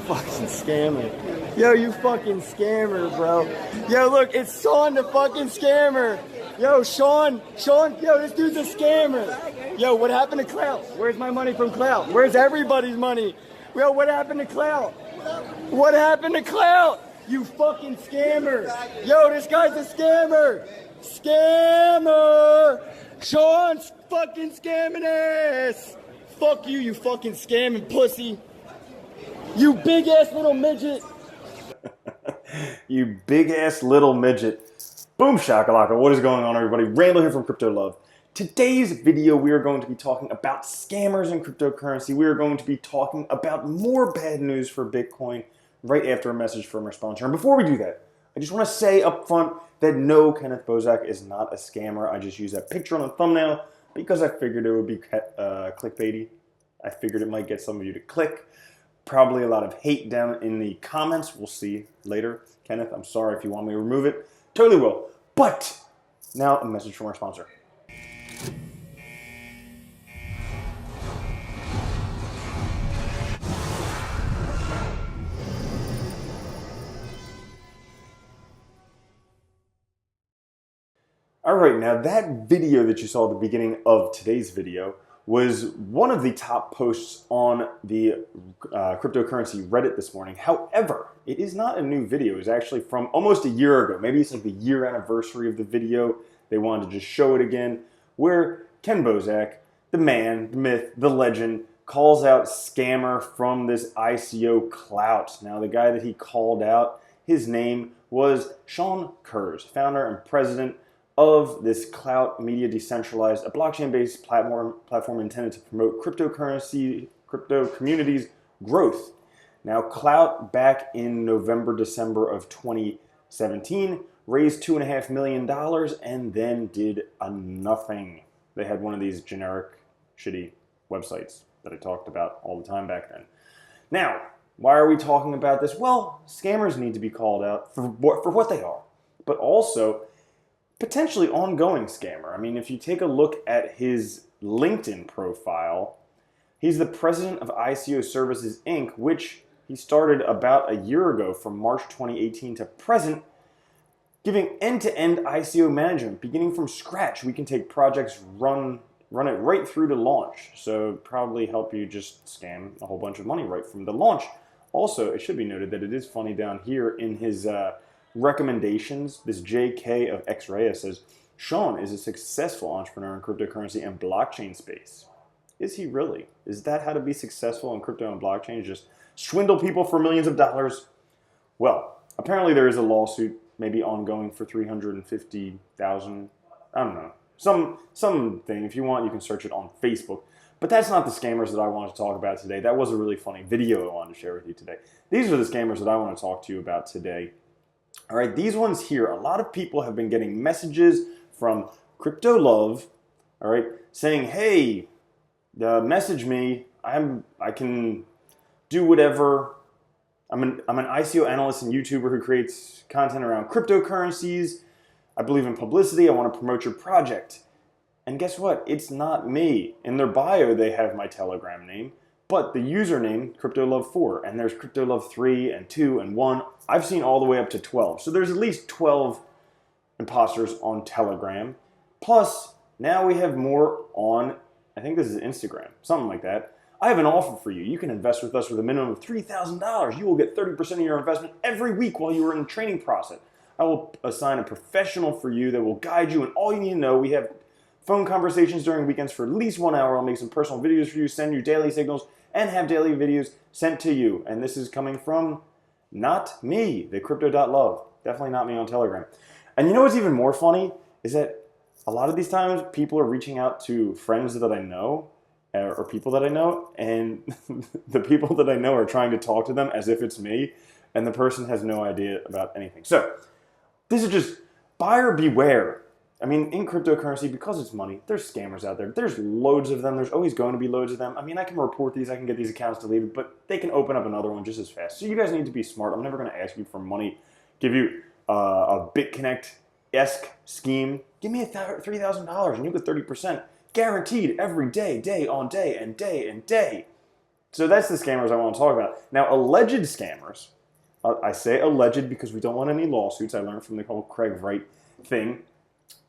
fucking scammer. Yo, you fucking scammer, bro. Yo, look, it's Sean the fucking scammer. Yo, Sean, yo, this dude's a scammer. Yo, what happened to Clout? Where's my money from Clout? Where's everybody's money? Yo, what happened to Clout? What happened to Clout? You fucking scammer. Yo, this guy's a scammer. Scammer. Sean's fucking scamming ass. Fuck you, you fucking scamming pussy. You big ass little midget. You big ass little midget. Boom shakalaka. What is going on, everybody? Randall here from Crypto Love. Today's video, we are going to be talking about scammers and cryptocurrency. We are going to be talking about more bad news for Bitcoin right after a message from our sponsor. And before we do that, I just want to say up front that no, Kenneth Bozak is not a scammer. I just used that picture on the thumbnail because I figured it would be clickbaity. I figured it might get some of you to click. Probably a lot of hate down in the comments. We'll see later. Kenneth, I'm sorry if you want me to remove it. Totally will. But now a message from our sponsor. All right, now that video that you saw at the beginning of today's video was one of the top posts on the cryptocurrency Reddit this morning. However, it is not a new video. It's actually from almost a year ago. Maybe it's like the year anniversary of the video. They wanted to just show it again, where Ken Bozak, the man, the myth, the legend, calls out scammer from this ICO Clout. Now, the guy that he called out, his name was Sean Kurz, founder and president of this Clout Media Decentralized, a blockchain-based platform intended to promote crypto communities' growth. Now, Clout, back in November, December of 2017, raised $2.5 million and then did a nothing. They had one of these generic, shitty websites that I talked about all the time back then. Now, why are we talking about this? Well, scammers need to be called out for what they are, but also potentially ongoing scammer. I mean, if you take a look at his LinkedIn profile, he's the president of ICO Services Inc., which he started about a year ago from March 2018 to present, giving end-to-end ICO management, beginning from scratch. We can take projects, run it right through to launch. So probably help you just scam a whole bunch of money right from the launch. Also, it should be noted that it is funny down here in his recommendations, this JK of X-Ray says, Sean is a successful entrepreneur in cryptocurrency and blockchain space. Is he really? Is that how to be successful in crypto and blockchain? Just swindle people for millions of dollars? Well, apparently there is a lawsuit, maybe ongoing for $350,000. I don't know. Something. If you want, you can search it on Facebook. But that's not the scammers that I want to talk about today. That was a really funny video I wanted to share with you today. These are the scammers that I want to talk to you about today. All right, these ones here, a lot of people have been getting messages from Crypto Love, all right, saying, hey, message me, I can do whatever. I'm an ICO analyst and YouTuber who creates content around cryptocurrencies. I believe in publicity. I want to promote your project. And guess what? It's not me. In their bio, they have my Telegram name, but the username, CryptoLove4, and there's CryptoLove3 and 2 and 1. I've seen all the way up to 12. So there's at least 12 imposters on Telegram. Plus, now we have more on, I think this is Instagram, something like that. I have an offer for you. You can invest with us with a minimum of $3,000. You will get 30% of your investment every week while you are in the training process. I will assign a professional for you that will guide you, and all you need to know, we have phone conversations during weekends for at least 1 hour. I'll make some personal videos for you, send you daily signals, and have daily videos sent to you. And this is coming from not me, the crypto.love. Definitely not me on Telegram. And you know what's even more funny is that a lot of these times people are reaching out to friends that I know or people that I know, and the people that I know are trying to talk to them as if it's me, and the person has no idea about anything. So this is just buyer beware. I mean, in cryptocurrency, because it's money, there's scammers out there. There's loads of them. There's always going to be loads of them. I mean, I can report these. I can get these accounts deleted, but they can open up another one just as fast. So you guys need to be smart. I'm never going to ask you for money, give you a BitConnect-esque scheme. Give me $3,000 and you get 30%. Guaranteed every day, day on day and day and day. So that's the scammers I want to talk about. Now, alleged scammers, I say alleged because we don't want any lawsuits. I learned from the whole Craig Wright thing.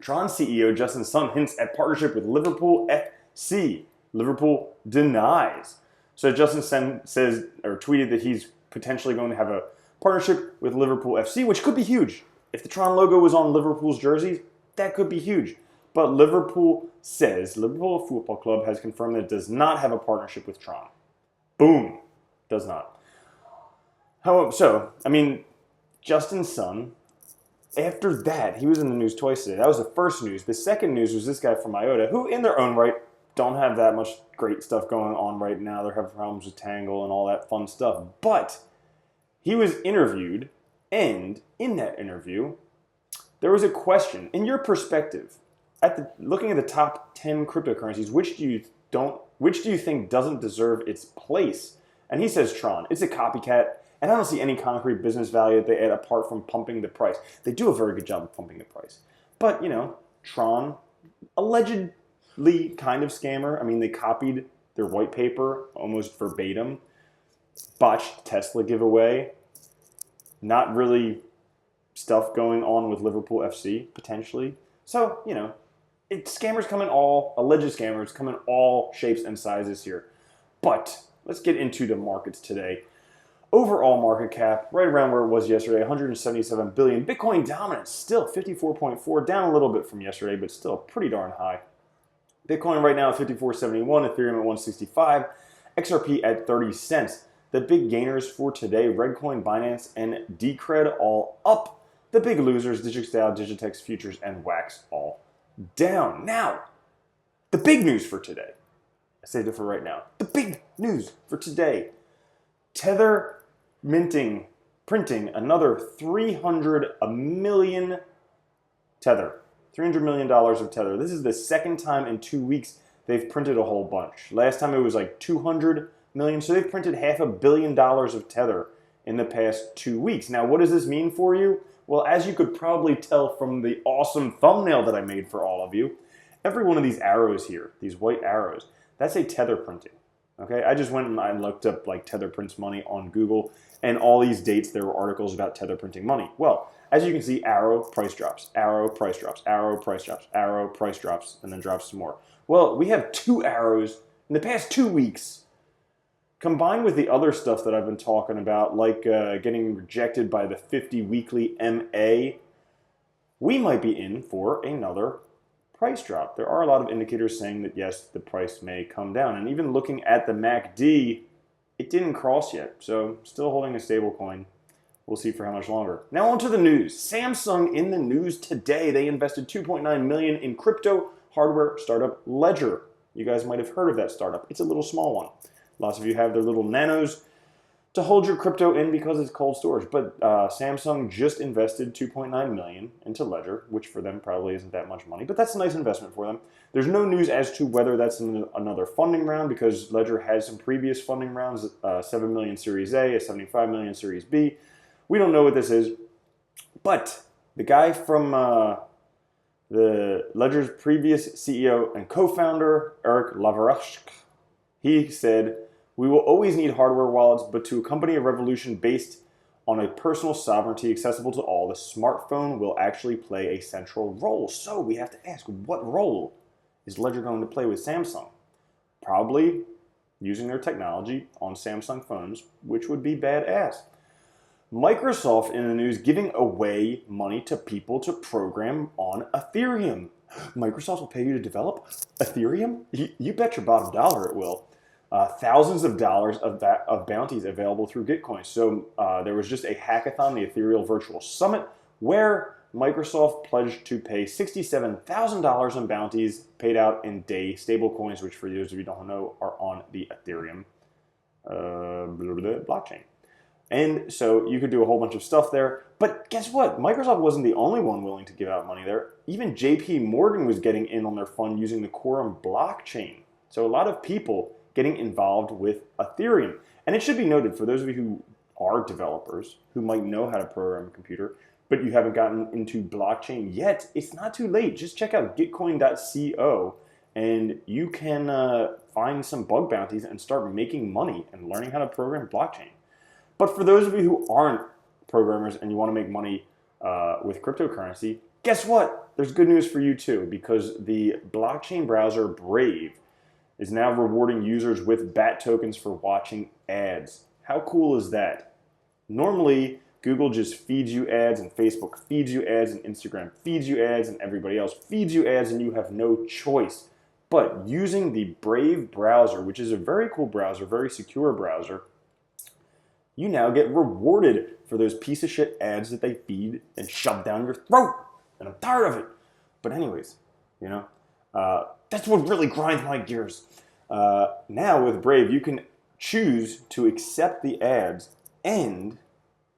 Tron CEO Justin Sun hints at partnership with Liverpool FC. Liverpool denies. So Justin Sun says, or tweeted, that he's potentially going to have a partnership with Liverpool FC, which could be huge. If the Tron logo was on Liverpool's jerseys, that could be huge. But Liverpool Football Club has confirmed that it does not have a partnership with Tron. Boom. Does not. Justin Sun, after that, he was in the news twice today. That was the first news. The second news was this guy from IOTA, who in their own right don't have that much great stuff going on right now. They're having problems with Tangle and all that fun stuff. But he was interviewed, and in that interview, there was a question. In your perspective, looking at the top 10 cryptocurrencies, which do you think doesn't deserve its place? And he says Tron. It's a copycat, and I don't see any concrete business value that they add apart from pumping the price. They do a very good job of pumping the price. But, Tron, allegedly kind of scammer. I mean, they copied their white paper almost verbatim. Botched Tesla giveaway. Not really stuff going on with Liverpool FC, potentially. So, alleged scammers come in all shapes and sizes here. But let's get into the markets today. Overall market cap, right around where it was yesterday, 177 billion. Bitcoin dominance, still 54.4, down a little bit from yesterday, but still pretty darn high. Bitcoin right now at 54.71, Ethereum at 165, XRP at 30 cents. The big gainers for today, Redcoin, Binance, and Decred all up. The big losers, DigitStyle, Digitex Futures, and Wax all down. Now, the big news for today. I saved it for right now. The big news for today. Tether printing another $300 million Tether. $300 million of Tether. This is the second time in 2 weeks they've printed a whole bunch. Last time it was like 200 million. So they've printed $500 million of Tether in the past 2 weeks. Now, what does this mean for you? Well, as you could probably tell from the awesome thumbnail that I made for all of you, every one of these arrows here, these white arrows, that's a Tether printing. Okay, I just went and I looked up like Tether prints money on Google, and all these dates there were articles about Tether printing money. Well, as you can see, arrow, price drops, arrow, price drops, arrow, price drops, arrow, price drops, and then drops some more. Well, we have two arrows in the past 2 weeks, combined with the other stuff that I've been talking about, like getting rejected by the 50 weekly MA. We might be in for another price drop. There are a lot of indicators saying that yes, the price may come down. And even looking at the MACD, it didn't cross yet. So still holding a stable coin. We'll see for how much longer. Now on to the news. Samsung in the news today. They invested $2.9 million in crypto hardware startup Ledger. You guys might have heard of that startup. It's a little small one. Lots of you have their little nanos to hold your crypto in because it's cold storage. But Samsung just invested $2.9 million into Ledger, which for them probably isn't that much money, but that's a nice investment for them. There's no news as to whether that's another funding round because Ledger has some previous funding rounds, 7 million Series A, a 75 million Series B. We don't know what this is, but the guy from the Ledger's previous CEO and co-founder, Eric Lavarachk, he said, "We will always need hardware wallets, but to accompany a revolution based on a personal sovereignty accessible to all, the smartphone will actually play a central role." So we have to ask, what role is Ledger going to play with Samsung? Probably using their technology on Samsung phones, which would be badass. Microsoft in the news giving away money to people to program on Ethereum. Microsoft will pay you to develop Ethereum? You bet your bottom dollar it will. Thousands of dollars of bounties available through Gitcoin. So there was just a hackathon, the Ethereal Virtual Summit, where Microsoft pledged to pay $67,000 in bounties paid out in DAI stablecoins, which for those of you who don't know are on the Ethereum blockchain. And so you could do a whole bunch of stuff there. But guess what? Microsoft wasn't the only one willing to give out money there. Even JP Morgan was getting in on their fund using the Quorum blockchain. So a lot of people getting involved with Ethereum. And it should be noted, for those of you who are developers, who might know how to program a computer, but you haven't gotten into blockchain yet, it's not too late. Just check out gitcoin.co and you can find some bug bounties and start making money and learning how to program blockchain. But for those of you who aren't programmers and you want to make money with cryptocurrency, guess what? There's good news for you too, because the blockchain browser Brave is now rewarding users with BAT tokens for watching ads. How cool is that? Normally, Google just feeds you ads, and Facebook feeds you ads, and Instagram feeds you ads, and everybody else feeds you ads, and you have no choice. But using the Brave browser, which is a very cool browser, very secure browser, you now get rewarded for those piece of shit ads that they feed and shove down your throat. And I'm tired of it. But anyways, you know, that's what really grinds my gears. Now with Brave, you can choose to accept the ads and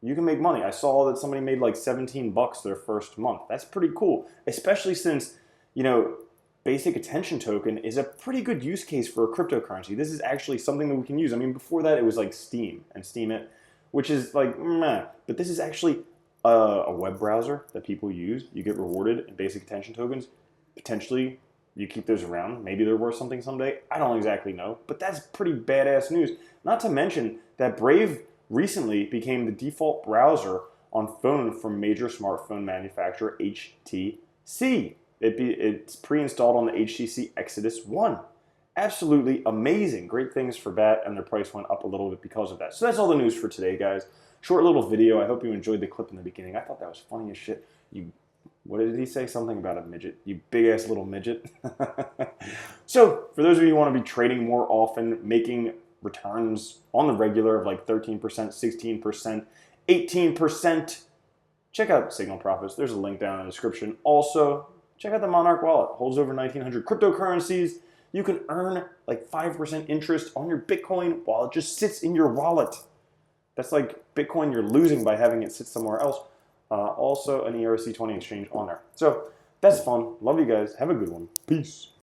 you can make money. I saw that somebody made like $17 their first month. That's pretty cool, especially since, you know, basic attention token is a pretty good use case for a cryptocurrency. This is actually something that we can use. I mean, before that it was like Steam and Steemit, which is like meh. But this is actually a web browser that people use. You get rewarded in basic attention tokens. Potentially you keep those around. Maybe they're worth something someday. I don't exactly know, but that's pretty badass news. Not to mention that Brave recently became the default browser on phone from major smartphone manufacturer HTC. It's pre-installed on the HTC Exodus 1. Absolutely amazing. Great things for BAT, and their price went up a little bit because of that. So that's all the news for today, guys. Short little video. I hope you enjoyed the clip in the beginning. I thought that was funny as shit. What did he say? Something about a midget. You big-ass little midget. So, for those of you who want to be trading more often, making returns on the regular of like 13%, 16%, 18%, check out Signal Profits. There's a link down in the description. Also, check out the Monarch wallet. Holds over 1,900 cryptocurrencies. You can earn like 5% interest on your Bitcoin while it just sits in your wallet. That's like Bitcoin you're losing by having it sit somewhere else. Also an ERC20 exchange on there. So that's fun. Love you guys. Have a good one. Peace.